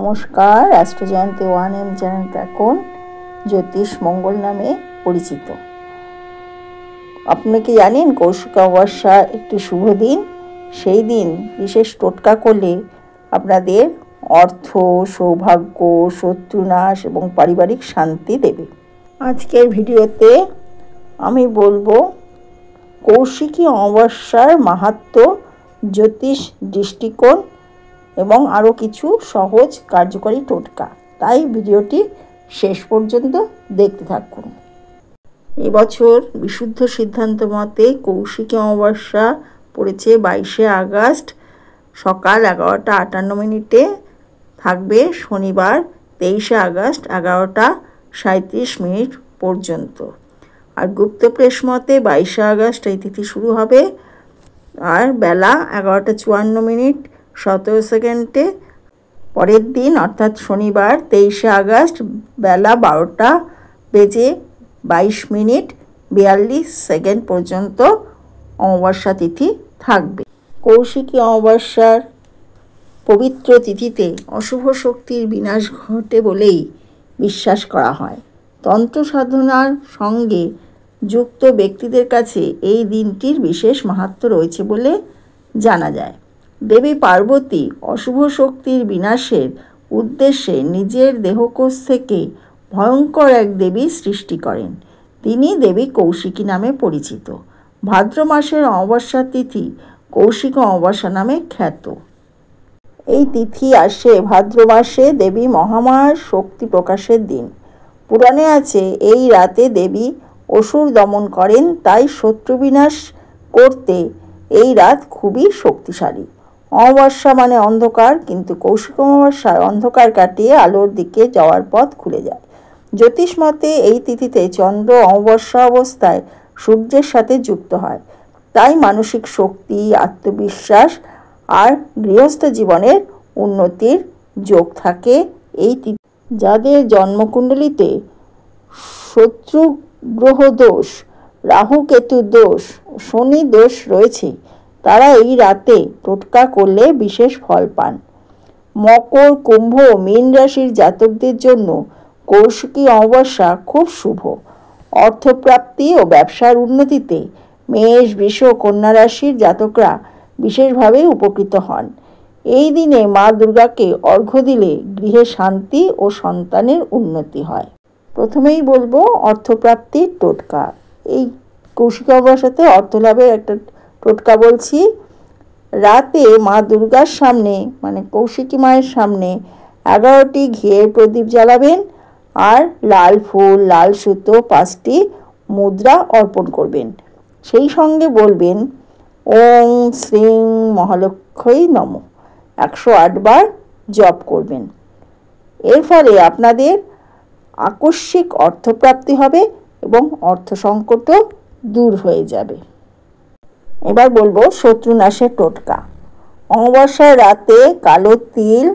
নমস্কার। অ্যাস্ট্রো জয়ন্তী 1M চ্যানেলটা এখন জ্যোতিষ মঙ্গল নামে পরিচিত। আপনি কি জানেন কৌশিক অমাবস্যা একটি শুভ দিন? সেই দিন বিশেষ টোটকা করলে আপনাদের অর্থ, সৌভাগ্য, শত্রুনাশ এবং পারিবারিক শান্তি দেবে। আজকের ভিডিওতে আমি বলবো কৌশিকী অমাবস্যার মাহাত্ম্য, জ্যোতিষ দৃষ্টিকোণ এবং আরও কিছু সহজ কার্যকরী টোটকা। তাই ভিডিওটি শেষ পর্যন্ত দেখতে থাকুন। এবছর বিশুদ্ধ সিদ্ধান্ত মতে কৌশিকী অমাবস্যা পড়েছে 22শে আগস্ট সকাল 11টা 58 থাকবে শনিবার 23শে আগস্ট 11টা 37 পর্যন্ত। আর গুপ্ত প্রেস মতে 22শে আগস্ট এই তিথি শুরু হবে আর বেলা 11টা 54 17 পরের দিন অর্থাৎ শনিবার 23শে আগস্ট বেলা 12টা বেজে 22 42 পর্যন্ত অমাবস্যা তিথি থাকবে। কৌশিকী অমাবস্যার পবিত্র তিথিতে অশুভ শক্তির বিনাশ ঘটে বলেই বিশ্বাস করা হয়। তন্ত্র সাধনার সঙ্গে যুক্ত ব্যক্তিদের কাছে এই দিনটির বিশেষ মাহাত্ম্য রয়েছে বলে জানা যায়। দেবী পার্বতী অশুভ শক্তির বিনাশের উদ্দেশ্যে নিজের দেহকোষ থেকে ভয়ঙ্কর এক দেবী সৃষ্টি করেন। তিনি দেবী কৌশিকী নামে পরিচিত। ভাদ্র মাসের অমাবস্যা তিথি কৌশিক অমাবস্যা নামে খ্যাত। এই তিথি আসে ভাদ্র মাসে দেবী মহামায়ার শক্তি প্রকাশের দিন। পুরাণে আছে এই রাতে দেবী অসুর দমন করেন, তাই শত্রু বিনাশ করতে এই রাত খুবই শক্তিশালী। অমাবস্যা মানে অন্ধকার, কিন্তু কৌশিক অমাবস্যায় অন্ধকার কাটিয়ে আলোর দিকে যাওয়ার পথ খুলে যায়। জ্যোতিষ মতে এই তিথিতে চন্দ্র অমাবস্যা অবস্থায় সূর্যের সাথে যুক্ত হয়, তাই মানসিক শক্তি, আত্মবিশ্বাস আর গৃহস্থ জীবনের উন্নতির যোগ থাকে এই তিথি। যাদের জন্মকুণ্ডলিতে শত্রু গ্রহ দোষ, রাহু কেতু দোষ, শনি দোষ রয়েছে, তারা এই রাতে টোটকা করলে বিশেষ ফল পান। মকর, কুম্ভ, মীন রাশির জাতকদের জন্য কৌশিকী অমাবস্যা খুব শুভ। অর্থপ্রাপ্তি ও ব্যবসার উন্নতিতে মেষ, বৃষ, কন্যা রাশির জাতকরা বিশেষভাবে উপকৃত হন। এই দিনে মা দুর্গাকে অর্ঘ্য দিলে গৃহে শান্তি ও সন্তানের উন্নতি হয়। প্রথমেই বলবো অর্থপ্রাপ্তির টোটকা। এই কৌশিকী অমাবস্যাতে অর্থ লাভের একটা টোটকা বলছি। রাতে মা দুর্গার সামনে মানে কৌশিকী মায়ের সামনে 11টি ঘিয়ের প্রদীপ জ্বালাবেন আর লাল ফুল, লাল সুতো 5টি মুদ্রা অর্পণ করবেন। সেই সঙ্গে বলবেন ওং শ্রীং মহালক্ষ্মী নমঃ 108 বার জপ করবেন। এর ফলে আপনাদের আকস্মিক অর্থপ্রাপ্তি হবে এবং অর্থ সংকটও দূর হয়ে যাবে। এবার বলবো শত্রুনাশের টোটকা। অমাবস্যার রাতে কালো তিল,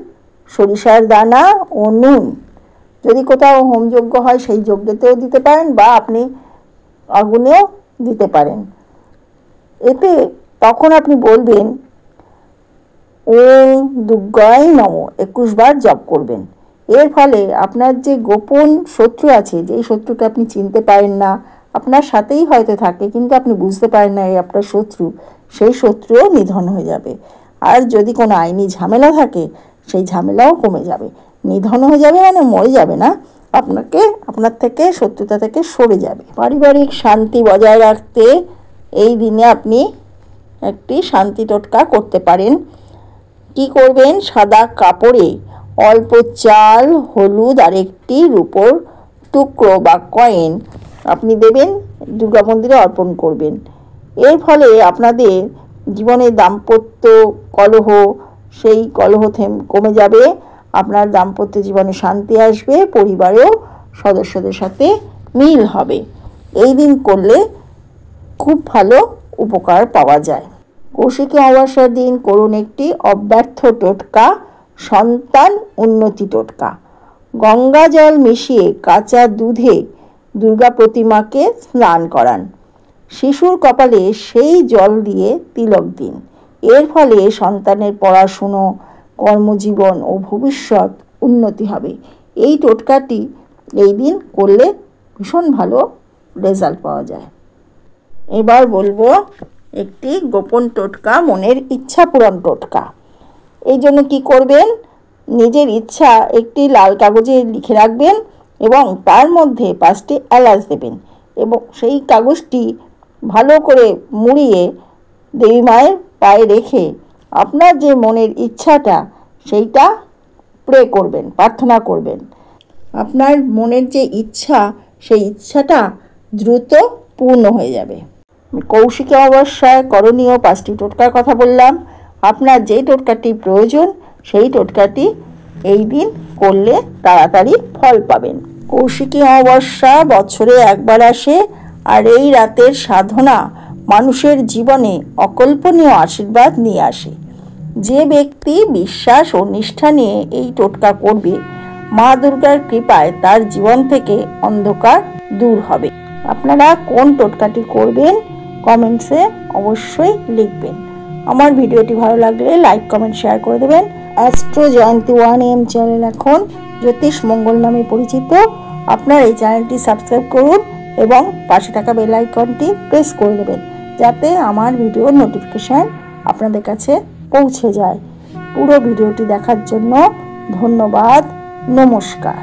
সরিষার দানা ও নুন, যদি কোথাও হোমযজ্ঞ হয় সেই যজ্ঞতেও দিতে পারেন বা আপনি আগুনেও দিতে পারেন। এতে তখন আপনি বলবেন ওং দুর্গায় নমঃ 21 বার জপ করবেন। এর ফলে আপনার যে গোপন শত্রু আছে, যেই শত্রুটা আপনি চিনতে পারেন না, আপনার সাথেই হয়তো থাকে কিন্তু আপনি বুঝতে পারেন না এই আপনার শত্রু, সেই শত্রুও নিধন হয়ে যাবে। আর যদি কোনো আইনি ঝামেলা থাকে সেই ঝামেলাও কমে যাবে। নিধন হয়ে যাবে মানে মরে যাবে না, আপনার থেকে শত্রুতা থেকে সরে যাবে। পারিবারিক শান্তি বজায় রাখতে এই দিনে আপনি একটি শান্তি টোটকা করতে পারেন। কি করবেন? সাদা কাপড়ে অল্প চাল, হলুদ আর একটি রূপোর টুকরো বা কয়েন আপনি দেবেন, দুর্গা মন্দিরে অর্পণ করবেন। এর ফলে আপনাদের জীবনে দাম্পত্য কলহ, সেই কলহ কমে যাবে, আপনার দাম্পত্য জীবনে শান্তি আসবে, পরিবারেও সদস্যদের সাথে মিল হবে। এই দিন করলে খুব ভালো উপকার পাওয়া যায়। কৌশিকী অমাবস্যার দিন করুন একটি অব্যর্থ টোটকা, সন্তান উন্নতি টোটকা। গঙ্গা জল মিশিয়ে কাঁচা দুধে দুর্গা প্রতিমাকে স্নান করান। শিশুর কপালে সেই জল দিয়ে তিলক দিন। এর ফলে সন্তানের পড়াশুনো, কর্মজীবন ও ভবিষ্যৎ উন্নতি হবে। এই টোটকাটি এই দিন করলে ভীষণ ভালো রেজাল্ট পাওয়া যায়। এবার বলবো একটি গোপন টোটকা, মনের ইচ্ছা পূরণ টোটকা। এই জন্য কী করবেন, নিজের ইচ্ছা একটি লাল কাগজে লিখে রাখবেন এবং তার মধ্যে 5টি এলাচ দেবেন এবং সেই কাগজটি ভালো করে মুড়িয়ে দেবী মায়ের পায়ে রেখে আপনার যে মনের ইচ্ছাটা সেইটা প্রে করবেন, প্রার্থনা করবেন। আপনার মনের যে ইচ্ছা সেই ইচ্ছাটা দ্রুত পূর্ণ হয়ে যাবে। কৌশিকী অমাবস্যায় করণীয় 5টি টোটকার কথা বললাম। আপনার যে টোটকাটি প্রয়োজন সেই টোটকাটি এই দিন করলে তাড়াতাড়ি ফল পাবেন। কৌশিকী অমাবস্যা বছরে একবার আসে, আর এই রাতের সাধনা মানুষের জীবনে অকল্পনীয় আশীর্বাদ নিয়ে আসে। যে ব্যক্তি বিশ্বাস ও নিষ্ঠা নিয়ে এই টোটকা করবে, মা দুর্গার কৃপায় তার জীবন থেকে অন্ধকার দূর হবে। আপনারা কোন টোটকাটি করবেন কমেন্টসে অবশ্যই লিখবেন। আমার ভিডিওটি ভালো লাগলে লাইক, কমেন্ট, শেয়ার করে দেবেন। অ্যাস্ট্রো জয়ন্তী 1am চ্যানেল এখন জ্যোতিষ মঙ্গল নামে পরিচিত। আপনার এই চ্যানেলটি সাবস্ক্রাইব করুন এবং পাশে থাকা বেল আইকনটি প্রেস করে দেবেন, যাতে আমার ভিডিওর নোটিফিকেশান আপনাদের কাছে পৌঁছে যায়। পুরো ভিডিওটি দেখার জন্য ধন্যবাদ। নমস্কার।